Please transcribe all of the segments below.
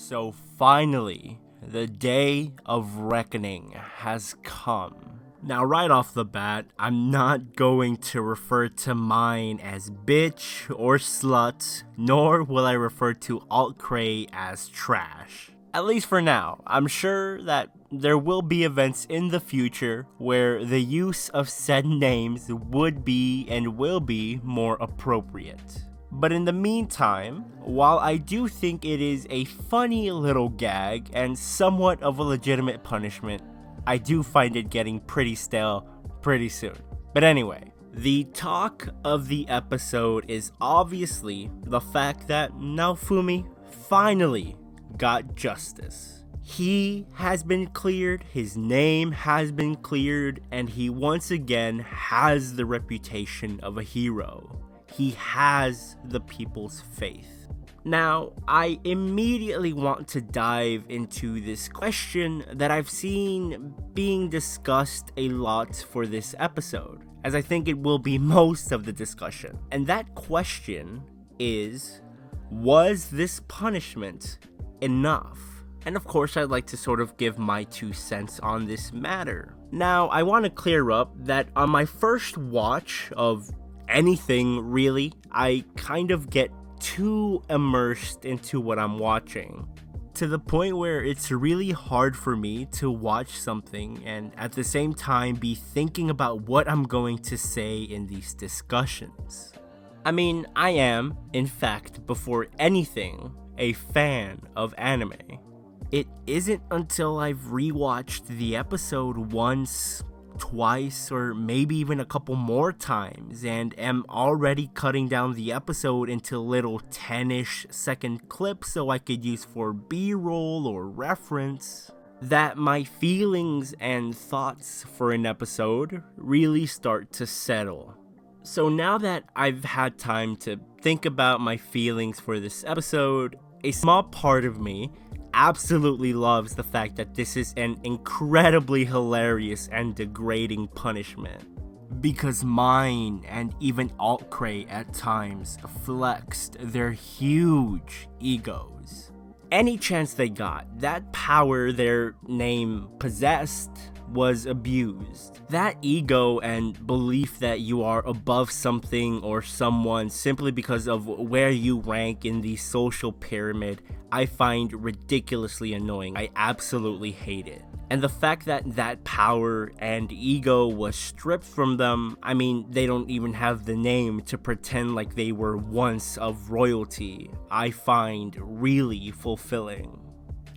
So finally, the day of reckoning has come. Now right off the bat, I'm not going to refer to mine as bitch or slut, nor will I refer to alt-cray as trash. At least for now. I'm sure that there will be events in the future where the use of said names would be and will be more appropriate. But in the meantime, while I do think it is a funny little gag and somewhat of a legitimate punishment, I do find it getting pretty stale pretty soon. But anyway, the talk of the episode is obviously the fact that Naofumi finally got justice. He has been cleared, his name has been cleared, and he once again has the reputation of a hero. He has the people's faith. Now, I immediately want to dive into this question that I've seen being discussed a lot for this episode, as I think it will be most of the discussion. And that question is, was this punishment enough? And of course, I'd like to sort of give my 2 cents on this matter. Now, I want to clear up that on my first watch of anything really, I kind of get too immersed into what I'm watching, to the point where it's really hard for me to watch something and at the same time be thinking about what I'm going to say in these discussions. I mean, I am, in fact, before anything, a fan of anime. It isn't until I've rewatched the episode once, twice, or maybe even a couple more times and am already cutting down the episode into little 10-ish second clips so I could use for B-roll or reference, that my feelings and thoughts for an episode really start to settle. So now that I've had time to think about my feelings for this episode, a small part of me absolutely loves the fact that this is an incredibly hilarious and degrading punishment, because mine and even alt-cray at times flexed their huge egos. Any chance they got, that power their name possessed was abused. That ego and belief that you are above something or someone simply because of where you rank in the social pyramid, I find ridiculously annoying. I absolutely hate it. And the fact that that power and ego was stripped from them, I mean, they don't even have the name to pretend like they were once of royalty, I find really fulfilling.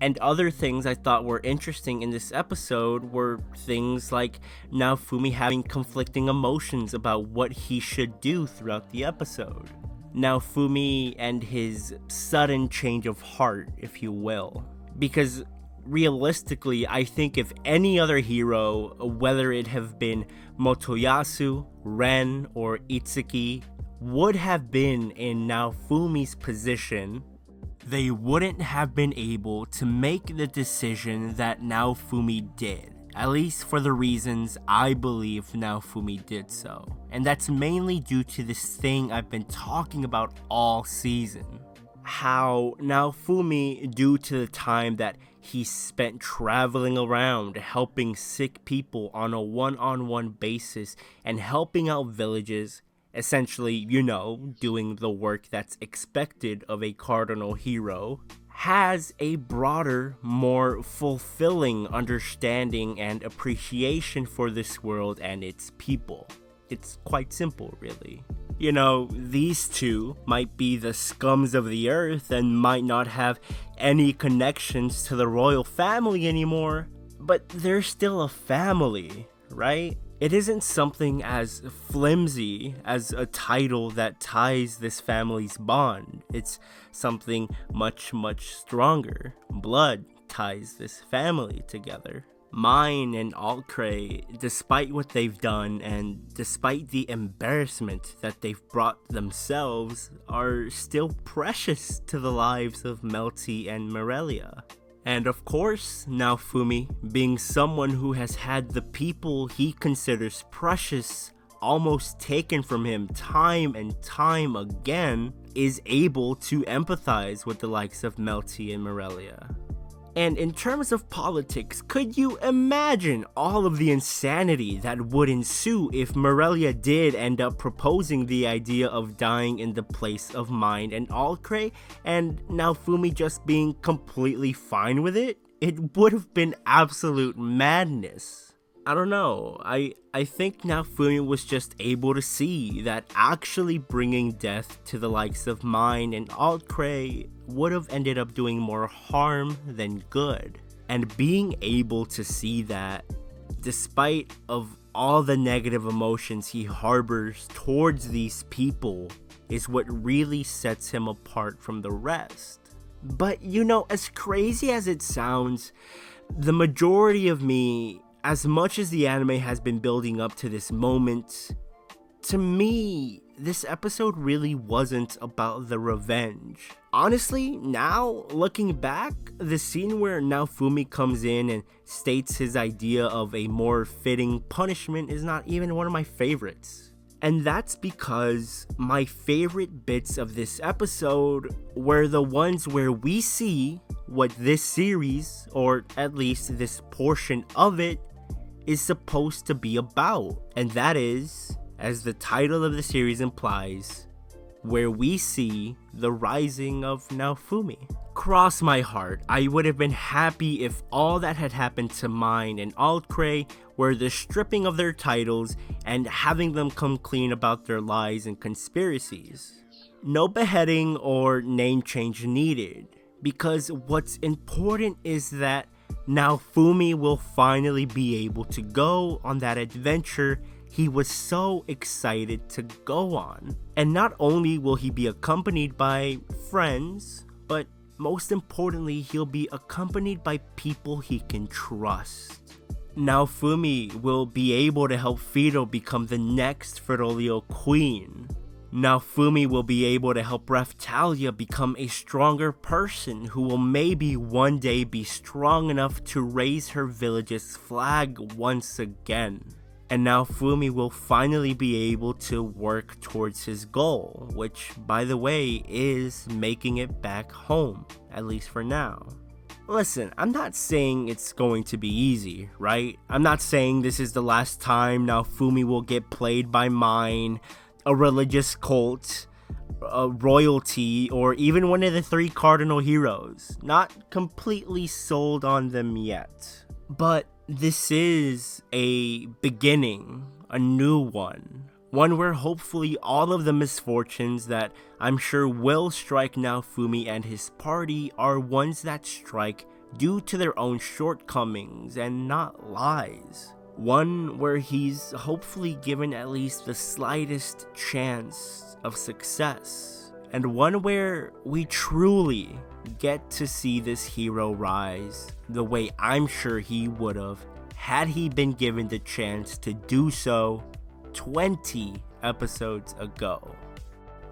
And other things I thought were interesting in this episode were things like Naofumi having conflicting emotions about what he should do throughout the episode. Naofumi and his sudden change of heart, if you will. Because realistically, I think if any other hero, whether it have been Motoyasu, Ren, or Itsuki, would have been in Naofumi's position, they wouldn't have been able to make the decision that Naofumi did. At least for the reasons I believe Naofumi did so. And that's mainly due to this thing I've been talking about all season. How Naofumi, due to the time that he spent traveling around helping sick people on a one-on-one basis and helping out villages, essentially, you know, doing the work that's expected of a cardinal hero, has a broader, more fulfilling understanding and appreciation for this world and its people. It's quite simple, really. You know, these two might be the scums of the earth and might not have any connections to the royal family anymore, but they're still a family, right? It isn't something as flimsy as a title that ties this family's bond. It's something much, much stronger. Blood ties this family together. Mine and alt-cray, despite what they've done and despite the embarrassment that they've brought themselves, are still precious to the lives of Malty and Morelia. And of course, Naofumi, being someone who has had the people he considers precious almost taken from him time and time again, is able to empathize with the likes of Malty and Morelia. And in terms of politics, could you imagine all of the insanity that would ensue if Morelia did end up proposing the idea of dying in the place of Mind and Alcree, and Naofumi just being completely fine with it? It would have been absolute madness. I don't know, I think Naofumi was just able to see that actually bringing death to the likes of Mind and Alcree would have ended up doing more harm than good. And being able to see that, despite of all the negative emotions he harbors towards these people, is what really sets him apart from the rest. But you know, as crazy as it sounds, the majority of me, as much as the anime has been building up to this moment, to me, this episode really wasn't about the revenge. Honestly, now, looking back, the scene where Naofumi comes in and states his idea of a more fitting punishment is not even one of my favorites. And that's because my favorite bits of this episode were the ones where we see what this series, or at least this portion of it, is supposed to be about. And that is, as the title of the series implies, where we see the rising of Naofumi. Cross my heart, I would have been happy if all that had happened to Mind and Alcree were the stripping of their titles and having them come clean about their lies and conspiracies. No beheading or name change needed, because what's important is that Naofumi will finally be able to go on that adventure he was so excited to go on. And not only will he be accompanied by friends, but most importantly, he'll be accompanied by people he can trust. Naofumi will be able to help Fido become the next Ferolio queen. Naofumi will be able to help Raphtalia become a stronger person who will maybe one day be strong enough to raise her village's flag once again. And Naofumi will finally be able to work towards his goal, which, by the way, is making it back home, at least for now. Listen, I'm not saying it's going to be easy, right? I'm not saying this is the last time Naofumi will get played by Mine, a religious cult, a royalty, or even one of the three cardinal heroes. Not completely sold on them yet. But this is a beginning, a new one where hopefully all of the misfortunes that I'm sure will strike Naofumi and his party are ones that strike due to their own shortcomings and not lies. One where he's hopefully given at least the slightest chance of success, and one where we truly get to see this hero rise the way I'm sure he would have had he been given the chance to do so 20 episodes ago.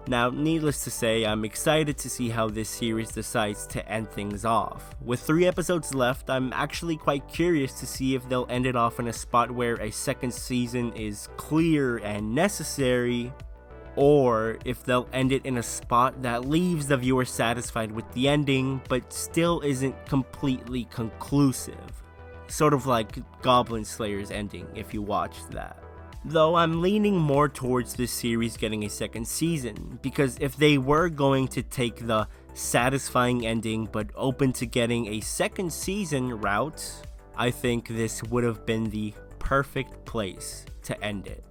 Now, needless to say, I'm excited to see how this series decides to end things off. With 3 episodes left, I'm actually quite curious to see if they'll end it off in a spot where a second season is clear and necessary, or if they'll end it in a spot that leaves the viewer satisfied with the ending, but still isn't completely conclusive. Sort of like Goblin Slayer's ending, if you watched that. Though I'm leaning more towards this series getting a second season, because if they were going to take the satisfying ending but open to getting a second season route, I think this would have been the perfect place to end it.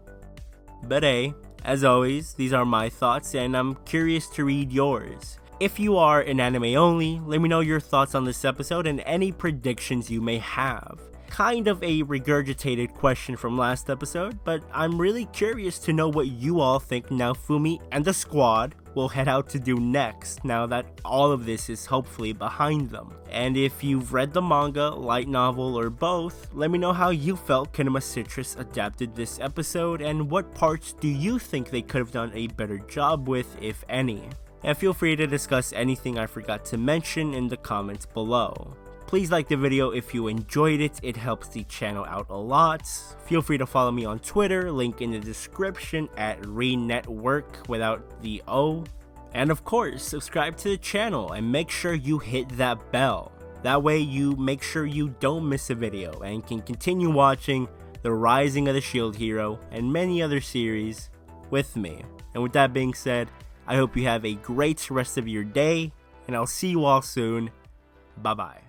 But hey, as always, these are my thoughts and I'm curious to read yours. If you are an anime only, let me know your thoughts on this episode and any predictions you may have. Kind of a regurgitated question from last episode, but I'm really curious to know what you all think Naofumi and the squad will head out to do next now that all of this is hopefully behind them. And if you've read the manga, light novel, or both, let me know how you felt Kinema Citrus adapted this episode and what parts do you think they could have done a better job with, if any. And feel free to discuss anything I forgot to mention in the comments below. Please like the video if you enjoyed it, it helps the channel out a lot. Feel free to follow me on Twitter, link in the description at ReNetwork without the O. And of course, subscribe to the channel and make sure you hit that bell. That way you make sure you don't miss a video and can continue watching The Rising of the Shield Hero and many other series with me. And with that being said, I hope you have a great rest of your day, and I'll see you all soon. Bye bye.